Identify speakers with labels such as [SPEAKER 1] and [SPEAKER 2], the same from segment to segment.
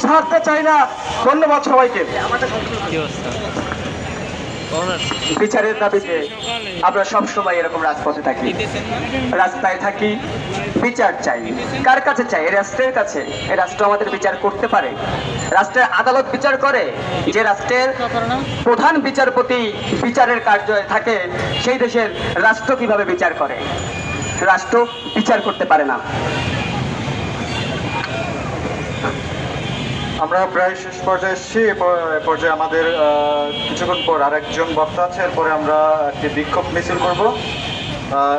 [SPEAKER 1] ছাড়তে চাই না। ধন্যবাদ সবাইকে। বিচারের দাবিতে আমরা সবসময় এরকম রাজপথে থাকি, রাস্তায় থাকি, বিচার চাই। কার কাছে চাই? এই রাষ্ট্রের কাছে। এই রাষ্ট্র আমাদের বিচার করতে পারে। রাষ্ট্রের আদালত বিচার করে। যে রাষ্ট্রের প্রধান বিচারপতি বিচারের কার্যালয়ে থাকে, সেই দেশের রাষ্ট্র কিভাবে বিচার করে? রাষ্ট্র বিচার করতে পারে না।
[SPEAKER 2] আমরা প্রায় শেষ পর্যায়ে এসেছি। এ পর্যায়ে আমাদের কিছুক্ষণ পর আরেকজন বক্তা আছে, এরপরে আমরা একটি বিক্ষোভ মিছিল করব।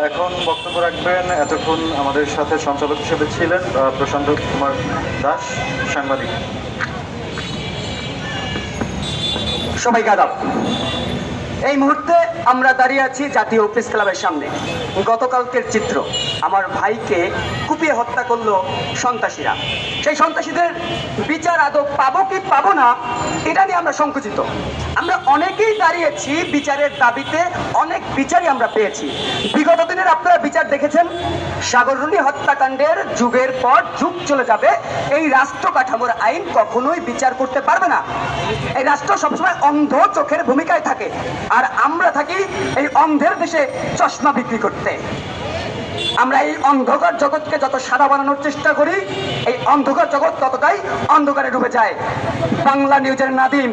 [SPEAKER 2] এখন বক্তব্য রাখবেন, এতক্ষণ আমাদের সাথে সঞ্চালক হিসেবে ছিলেন প্রশান্ত কুমার দাস, সাংবাদিক।
[SPEAKER 1] সবাইকে আদাব। এই মুহূর্তে আমরা দাঁড়িয়ে আছি জাতীয় প্রেস ক্লাবের সামনে। গতকালকের চিত্র, আমার ভাইকে কুপিয়ে হত্যা করলো সন্ত্রাসীরা। সেই সন্ত্রাসীদের বিচার আদৌ পাবো কি পাবো না, এটা নিয়ে আমরা সংকুচিত। আমরা অনেকেই দাঁড়িয়েছি বিচারের দাবিতে, অনেক বিচারই আমরা পেয়েছি। বিগত দিনের আপনারা বিচার দেখেছেন। সাগররুনি হত্যাকাণ্ডের যুগের পর যুগ চলে যাবে, এই রাষ্ট্র কাঠামোর আইন কখনোই বিচার করতে পারবে না। এই রাষ্ট্র সবসময় অন্ধ চোখের ভূমিকায় থাকে, আর আমরা থাকি এই অন্ধের দেশে চশমা বিক্রি করতে। আমরা এই অন্ধকার জগৎকে যত সাদা বানানোর চেষ্টা করি, এই অন্ধকার জগৎ ততটাই অন্ধকারে ডুবে যায়। বাংলা নিউজের নাদিম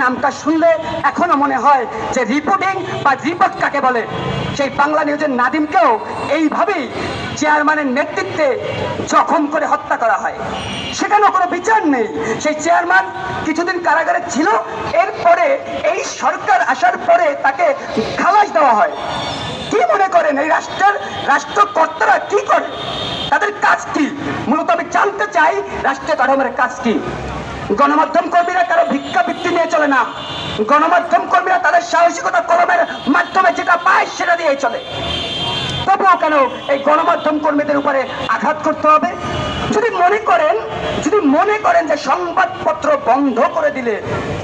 [SPEAKER 1] নামটা শুনলে এখনো মনে হয় যে রিপোর্টিং বা রিপোর্ট কাকে বলে। সেই বাংলা নিউজের নাদিমকেও এইভাবেই চেয়ারম্যানের নেতৃত্বে জখম করে হত্যা করা হয়। সেখানেও কোনো বিচার নেই। সেই চেয়ারম্যান কিছুদিন কারাগারে ছিল, এরপরে এই সরকার আসার পরে তাকে খালাস দেওয়া হয়। কি মনে করেন এই রাষ্ট্রের রাষ্ট্রকর্তারা কি করে? তাদের কাজ কি? মূলত আমি জানতে চাই রাষ্ট্রীয় কাঠামোর কাজ কি। গণমাধ্যম কর্মীরা কারো ভিক্ষাবৃত্তি নিয়ে চলে না। গণমাধ্যম কর্মীরা তাদের সাহসিকতা কলমের মাধ্যমে যেটা পায় সেটা দিয়ে চলে। তবুও কেন এই গণমাধ্যম কর্মীদের উপরে আঘাত করতে হবে? যদি মনে করেন যে সংবাদপত্র বন্ধ করে দিলে,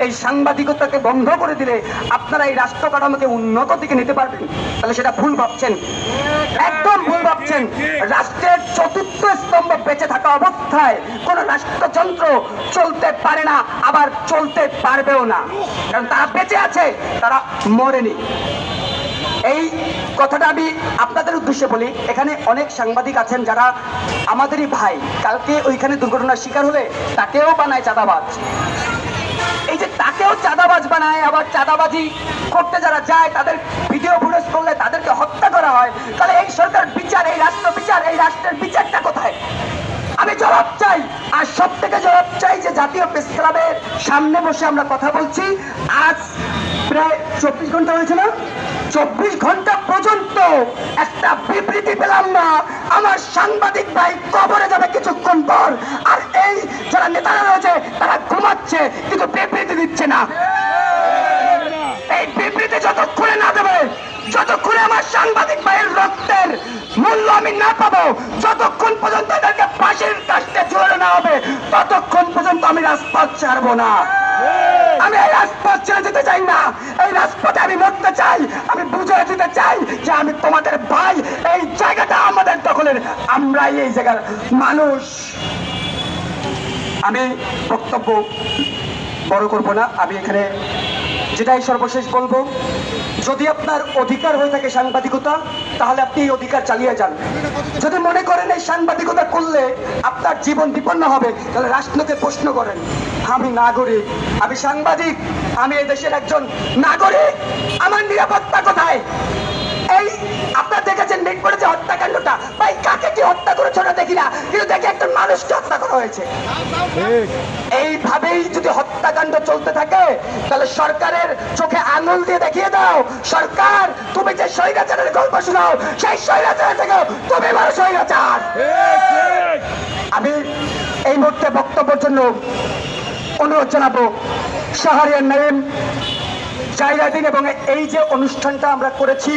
[SPEAKER 1] এই সাংবাদিকতাকে বন্ধ করে দিলে আপনারা এই রাষ্ট্র কাঠামোকে উন্নত দিকে নিতে পারবেন, তাহলে সেটা ভুল ভাবছেন, একদম ভুল ভাবছেন। রাষ্ট্রের চতুর্থ স্তম্ভ বেঁচে থাকা অবস্থায় কোন রাষ্ট্রযন্ত্র চলতে পারে না, আবার চলতে পারবেও না। কারণ তারা বেঁচে আছে, তারা মরেনি। এই কথাটা আমি আপনাদের উদ্দেশ্যে বলি। এখানে অনেক সাংবাদিক আছেন যারা আমাদেরই ভাই। কালকে ওইখানে দুর্ঘটনার শিকার হলে তাকেও বানায় চাঁদাবাজ। এই যে তাকেও চাঁদাবাজ বানায়, আবার চাঁদাবাজি করতে যারা যায় তাদের ভিডিও ফুটেজ করলে তাদেরকে হত্যা করা হয়। তাহলে এই সরকার বিচার, এই রাষ্ট্র বিচার, এই রাষ্ট্রের বিচারটা কোথায়? আমি জবাব চাই। আর সব থেকে জবাব চাই যে জাতীয় প্রেস ক্লাবের সামনে বসে আমরা কথা বলছি। আজ প্রায় 24 ঘন্টা হয়েছে না? 24 ঘন্টা পর্যন্ত একটা বিবৃতি পেলাম না। আমার সাংবাদিক ভাই কবরে যাবে কিছুক্ষণ পর, আর এই যারা নেতারা রয়েছে তারা ঘুমাচ্ছে, কিন্তু বিবৃতি দিচ্ছে না। এই বিবৃতি যতক্ষণে না দেবে, যতক্ষণে আমার সাংবাদিক ভাইয়ের রক্তের মূল্য আমি না পাবো, যতক্ষণ পর্যন্ত এদেরকে ফাঁসির কাস্টে ঝুলানো না হবে, ততক্ষণ পর্যন্ত আমি রাজপথ ছাড়বো না। আমি এই রাজপথ ছেড়ে যেতে চাই না। এই রাজপথে আমি মরতে চাই। আমি বুঝে দিতে চাই যে আমি তোমাদের ভাই। এই জায়গাটা আমাদের দখলের, আমরাই এই জায়গার মানুষ। আমি বক্তব্য বড় করবো না। আমি এখানে যেটাই সর্বশেষ বলবো, যদি আপনার অধিকার হয়ে থাকে সাংবাদিকতা, তাহলে আপনি এই অধিকার চালিয়ে যান। যদি মনে করেন এই সাংবাদিকতা করলে আপনার জীবন বিপন্ন হবে, তাহলে রাষ্ট্রকে প্রশ্ন করেন। আমি নাগরিক, আমি সাংবাদিক, আমি এই দেশের একজন নাগরিক, আমার নিরাপত্তা কোথায়? এই আপনারা দেখেছেন মিটপুরে যে হত্যাকাণ্ডটা, ভাই কাকে কি হত্যা করেছে ওটা দেখি না, কিন্তু দেখি একটা মানুষকে হত্যা করা হয়েছে। এইভাবেই যদি হত্যাকাণ্ড চলতে থাকে, তাহলে সরকারের চোখে আঙুল দিয়ে দেখিয়ে দাও, সরকার তুমি যে স্বৈরাচারের গল্প শোনাও, সেই স্বৈরাচার থেকে তুমি বড় স্বৈরাচার। আমি এই মুহূর্তে বক্তব্যের জন্য অনুরোধ জানাবো শাহরিয়ার নাঈম, জাহিরা দিন, এবং এই যে অনুষ্ঠানটা আমরা করেছি